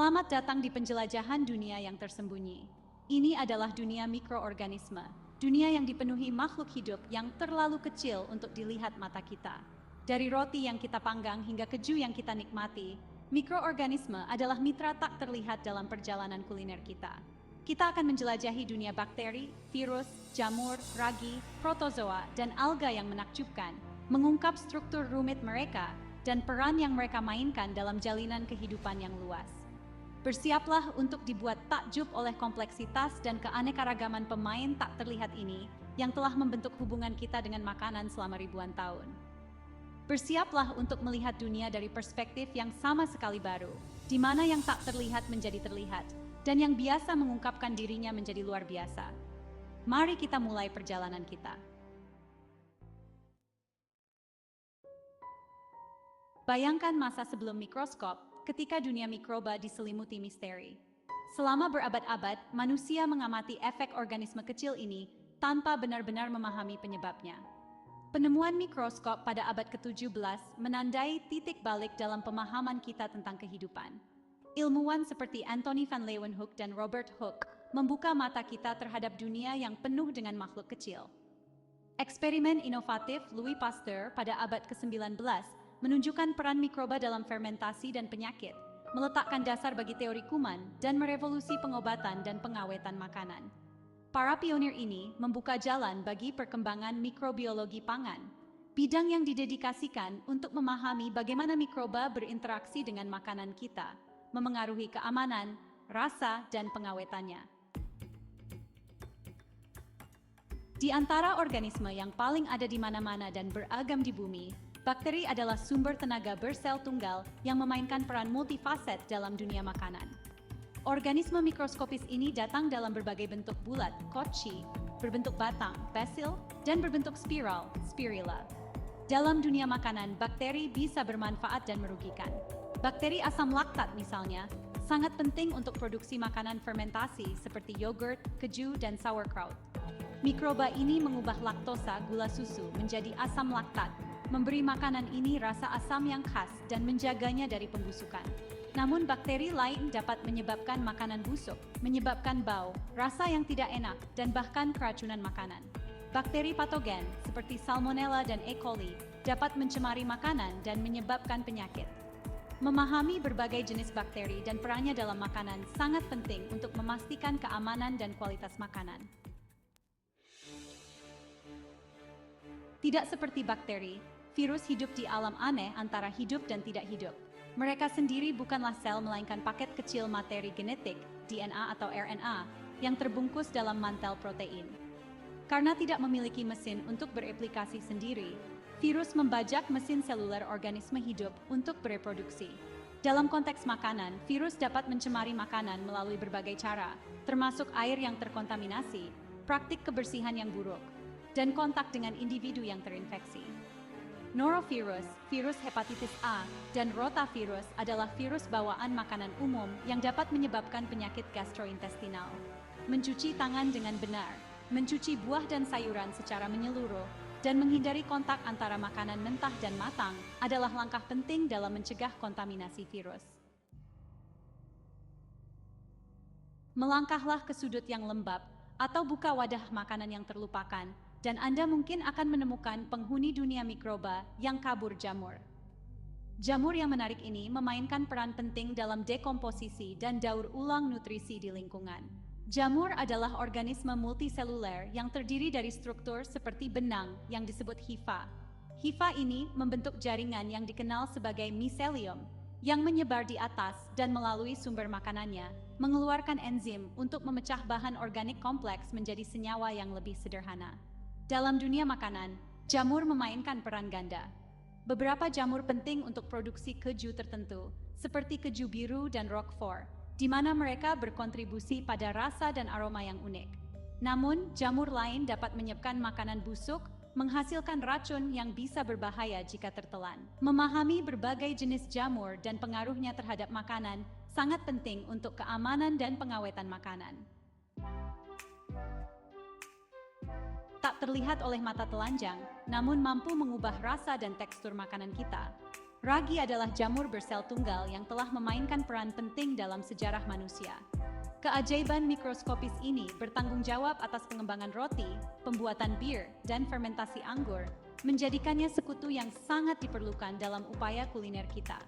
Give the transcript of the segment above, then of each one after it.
Selamat datang di penjelajahan dunia yang tersembunyi. Ini adalah dunia mikroorganisme, dunia yang dipenuhi makhluk hidup yang terlalu kecil untuk dilihat mata kita. Dari roti yang kita panggang hingga keju yang kita nikmati, mikroorganisme adalah mitra tak terlihat dalam perjalanan kuliner kita. Kita akan menjelajahi dunia bakteri, virus, jamur, ragi, protozoa, dan alga yang menakjubkan, mengungkap struktur rumit mereka, dan peran yang mereka mainkan dalam jalinan kehidupan yang luas. Bersiaplah untuk dibuat takjub oleh kompleksitas dan keanekaragaman pemain tak terlihat ini yang telah membentuk hubungan kita dengan makanan selama ribuan tahun. Bersiaplah untuk melihat dunia dari perspektif yang sama sekali baru, di mana yang tak terlihat menjadi terlihat, dan yang biasa mengungkapkan dirinya menjadi luar biasa. Mari kita mulai perjalanan kita. Bayangkan masa sebelum mikroskop, ketika dunia mikroba diselimuti misteri. Selama berabad-abad, manusia mengamati efek organisme kecil ini tanpa benar-benar memahami penyebabnya. Penemuan mikroskop pada abad ke-17 menandai titik balik dalam pemahaman kita tentang kehidupan. Ilmuwan seperti Antony van Leeuwenhoek dan Robert Hooke membuka mata kita terhadap dunia yang penuh dengan makhluk kecil. Eksperimen inovatif Louis Pasteur pada abad ke-19 menunjukkan peran mikroba dalam fermentasi dan penyakit, meletakkan dasar bagi teori kuman, dan merevolusi pengobatan dan pengawetan makanan. Para pionir ini membuka jalan bagi perkembangan mikrobiologi pangan, bidang yang didedikasikan untuk memahami bagaimana mikroba berinteraksi dengan makanan kita, memengaruhi keamanan, rasa, dan pengawetannya. Di antara organisme yang paling ada di mana-mana dan beragam di bumi, bakteri adalah sumber tenaga bersel tunggal yang memainkan peran multifaset dalam dunia makanan. Organisme mikroskopis ini datang dalam berbagai bentuk bulat, koci, berbentuk batang, basil, dan berbentuk spiral, spirilla. Dalam dunia makanan, bakteri bisa bermanfaat dan merugikan. Bakteri asam laktat misalnya, sangat penting untuk produksi makanan fermentasi seperti yogurt, keju, dan sauerkraut. Mikroba ini mengubah laktosa gula susu menjadi asam laktat, memberi makanan ini rasa asam yang khas dan menjaganya dari pembusukan. Namun bakteri lain dapat menyebabkan makanan busuk, menyebabkan bau, rasa yang tidak enak, dan bahkan keracunan makanan. Bakteri patogen seperti Salmonella dan E. coli dapat mencemari makanan dan menyebabkan penyakit. Memahami berbagai jenis bakteri dan perannya dalam makanan sangat penting untuk memastikan keamanan dan kualitas makanan. Tidak seperti bakteri, virus hidup di alam aneh antara hidup dan tidak hidup. Mereka sendiri bukanlah sel melainkan paket kecil materi genetik, DNA atau RNA, yang terbungkus dalam mantel protein. Karena tidak memiliki mesin untuk bereplikasi sendiri, virus membajak mesin seluler organisme hidup untuk bereproduksi. Dalam konteks makanan, virus dapat mencemari makanan melalui berbagai cara, termasuk air yang terkontaminasi, praktik kebersihan yang buruk, dan kontak dengan individu yang terinfeksi. Norovirus, virus hepatitis A, dan rotavirus adalah virus bawaan makanan umum yang dapat menyebabkan penyakit gastrointestinal. Mencuci tangan dengan benar, mencuci buah dan sayuran secara menyeluruh, dan menghindari kontak antara makanan mentah dan matang adalah langkah penting dalam mencegah kontaminasi virus. Melangkahlah ke sudut yang lembab atau buka wadah makanan yang terlupakan, dan Anda mungkin akan menemukan penghuni dunia mikroba yang kabur jamur. Jamur yang menarik ini memainkan peran penting dalam dekomposisi dan daur ulang nutrisi di lingkungan. Jamur adalah organisme multiseluler yang terdiri dari struktur seperti benang yang disebut hifa. Hifa ini membentuk jaringan yang dikenal sebagai miselium, yang menyebar di atas dan melalui sumber makanannya, mengeluarkan enzim untuk memecah bahan organik kompleks menjadi senyawa yang lebih sederhana. Dalam dunia makanan, jamur memainkan peran ganda. Beberapa jamur penting untuk produksi keju tertentu, seperti keju biru dan Roquefort, di mana mereka berkontribusi pada rasa dan aroma yang unik. Namun, jamur lain dapat menyebabkan makanan busuk, menghasilkan racun yang bisa berbahaya jika tertelan. Memahami berbagai jenis jamur dan pengaruhnya terhadap makanan sangat penting untuk keamanan dan pengawetan makanan. Tak terlihat oleh mata telanjang, namun mampu mengubah rasa dan tekstur makanan kita. Ragi adalah jamur bersel tunggal yang telah memainkan peran penting dalam sejarah manusia. Keajaiban mikroskopis ini bertanggung jawab atas pengembangan roti, pembuatan bir, dan fermentasi anggur, menjadikannya sekutu yang sangat diperlukan dalam upaya kuliner kita.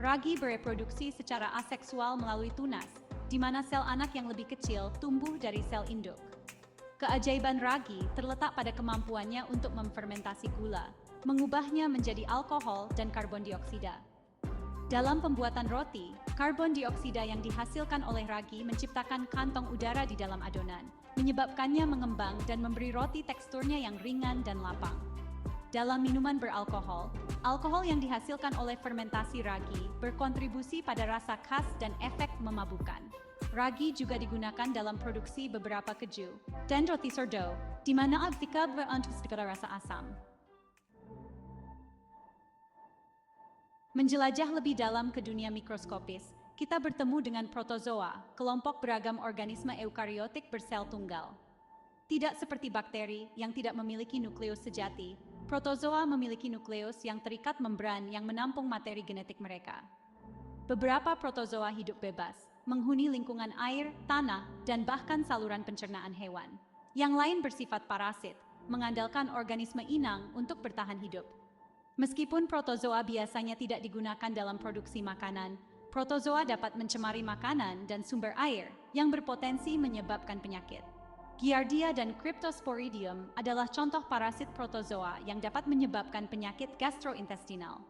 Ragi bereproduksi secara aseksual melalui tunas, di mana sel anak yang lebih kecil tumbuh dari sel induk. Keajaiban ragi terletak pada kemampuannya untuk memfermentasi gula, mengubahnya menjadi alkohol dan karbon dioksida. Dalam pembuatan roti, karbon dioksida yang dihasilkan oleh ragi menciptakan kantong udara di dalam adonan, menyebabkannya mengembang dan memberi roti teksturnya yang ringan dan lapang. Dalam minuman beralkohol, alkohol yang dihasilkan oleh fermentasi ragi berkontribusi pada rasa khas dan efek memabukkan. Ragi juga digunakan dalam produksi beberapa keju dan roti sourdough, di mana advika beruntuk segala rasa asam. Menjelajah lebih dalam ke dunia mikroskopis, kita bertemu dengan protozoa, kelompok beragam organisme eukariotik bersel tunggal. Tidak seperti bakteri yang tidak memiliki nukleus sejati, protozoa memiliki nukleus yang terikat membran yang menampung materi genetik mereka. Beberapa protozoa hidup bebas, menghuni lingkungan air, tanah, dan bahkan saluran pencernaan hewan. Yang lain bersifat parasit, mengandalkan organisme inang untuk bertahan hidup. Meskipun protozoa biasanya tidak digunakan dalam produksi makanan, protozoa dapat mencemari makanan dan sumber air yang berpotensi menyebabkan penyakit. Giardia dan Cryptosporidium adalah contoh parasit protozoa yang dapat menyebabkan penyakit gastrointestinal.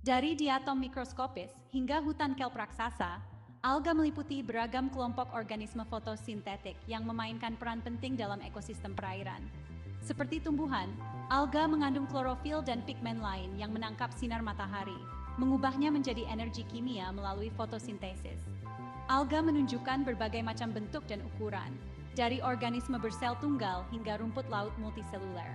Dari diatom mikroskopis hingga hutan kelp raksasa, alga meliputi beragam kelompok organisme fotosintetik yang memainkan peran penting dalam ekosistem perairan. Seperti tumbuhan, alga mengandung klorofil dan pigmen lain yang menangkap sinar matahari, mengubahnya menjadi energi kimia melalui fotosintesis. Alga menunjukkan berbagai macam bentuk dan ukuran, dari organisme bersel tunggal hingga rumput laut multiseluler.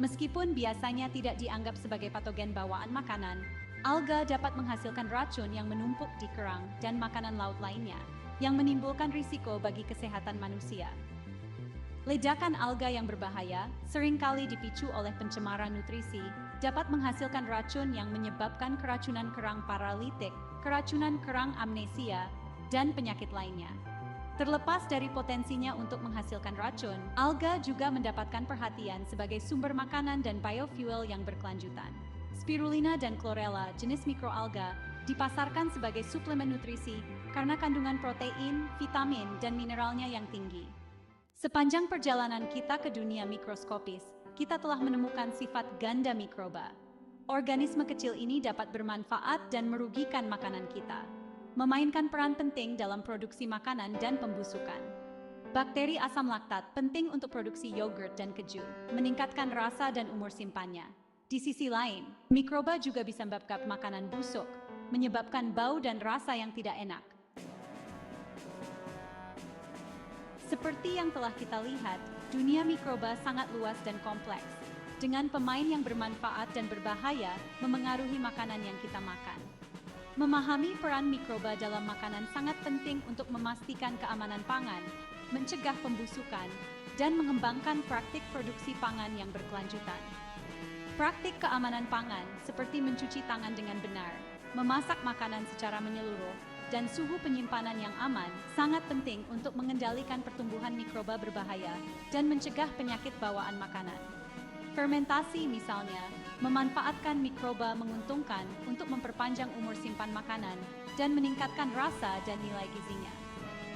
Meskipun biasanya tidak dianggap sebagai patogen bawaan makanan, alga dapat menghasilkan racun yang menumpuk di kerang dan makanan laut lainnya, yang menimbulkan risiko bagi kesehatan manusia. Ledakan alga yang berbahaya, seringkali dipicu oleh pencemaran nutrisi, dapat menghasilkan racun yang menyebabkan keracunan kerang paralitik, keracunan kerang amnesia, dan penyakit lainnya. Terlepas dari potensinya untuk menghasilkan racun, alga juga mendapatkan perhatian sebagai sumber makanan dan biofuel yang berkelanjutan. Spirulina dan chlorella, jenis mikroalga, dipasarkan sebagai suplemen nutrisi karena kandungan protein, vitamin, dan mineralnya yang tinggi. Sepanjang perjalanan kita ke dunia mikroskopis, kita telah menemukan sifat ganda mikroba. Organisme kecil ini dapat bermanfaat dan merugikan makanan kita, memainkan peran penting dalam produksi makanan dan pembusukan. Bakteri asam laktat penting untuk produksi yogurt dan keju, meningkatkan rasa dan umur simpannya. Di sisi lain, mikroba juga bisa menyebabkan makanan busuk, menyebabkan bau dan rasa yang tidak enak. Seperti yang telah kita lihat, dunia mikroba sangat luas dan kompleks, dengan pemain yang bermanfaat dan berbahaya memengaruhi makanan yang kita makan. Memahami peran mikroba dalam makanan sangat penting untuk memastikan keamanan pangan, mencegah pembusukan, dan mengembangkan praktik produksi pangan yang berkelanjutan. Praktik keamanan pangan seperti mencuci tangan dengan benar, memasak makanan secara menyeluruh, dan suhu penyimpanan yang aman sangat penting untuk mengendalikan pertumbuhan mikroba berbahaya dan mencegah penyakit bawaan makanan. Fermentasi misalnya, memanfaatkan mikroba menguntungkan untuk memperpanjang umur simpan makanan dan meningkatkan rasa dan nilai gizinya.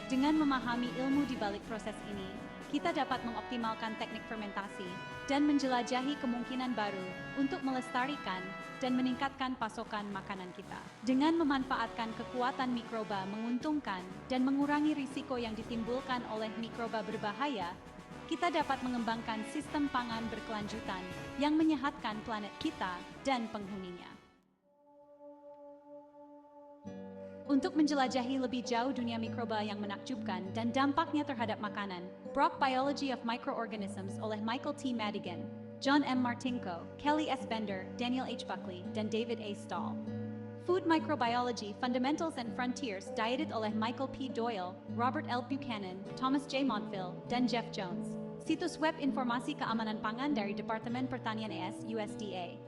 Dengan memahami ilmu di balik proses ini, kita dapat mengoptimalkan teknik fermentasi dan menjelajahi kemungkinan baru untuk melestarikan dan meningkatkan pasokan makanan kita. Dengan memanfaatkan kekuatan mikroba menguntungkan dan mengurangi risiko yang ditimbulkan oleh mikroba berbahaya, kita dapat mengembangkan sistem pangan berkelanjutan yang menyehatkan planet kita dan penghuninya. Untuk menjelajahi lebih jauh dunia mikroba yang menakjubkan dan dampaknya terhadap makanan, Brock Biology of Microorganisms oleh Michael T. Madigan, John M. Martinko, Kelly S. Bender, Daniel H. Buckley, dan David A. Stahl. Food Microbiology Fundamentals and Frontiers diedited oleh Michael P. Doyle, Robert L. Buchanan, Thomas J. Montville, dan Jeff Jones. situs web informasi keamanan pangan dari Departemen Pertanian ES USDA.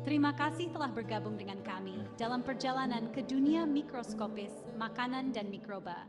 Terima kasih telah bergabung dengan kami dalam perjalanan ke dunia mikroskopis, makanan dan mikroba.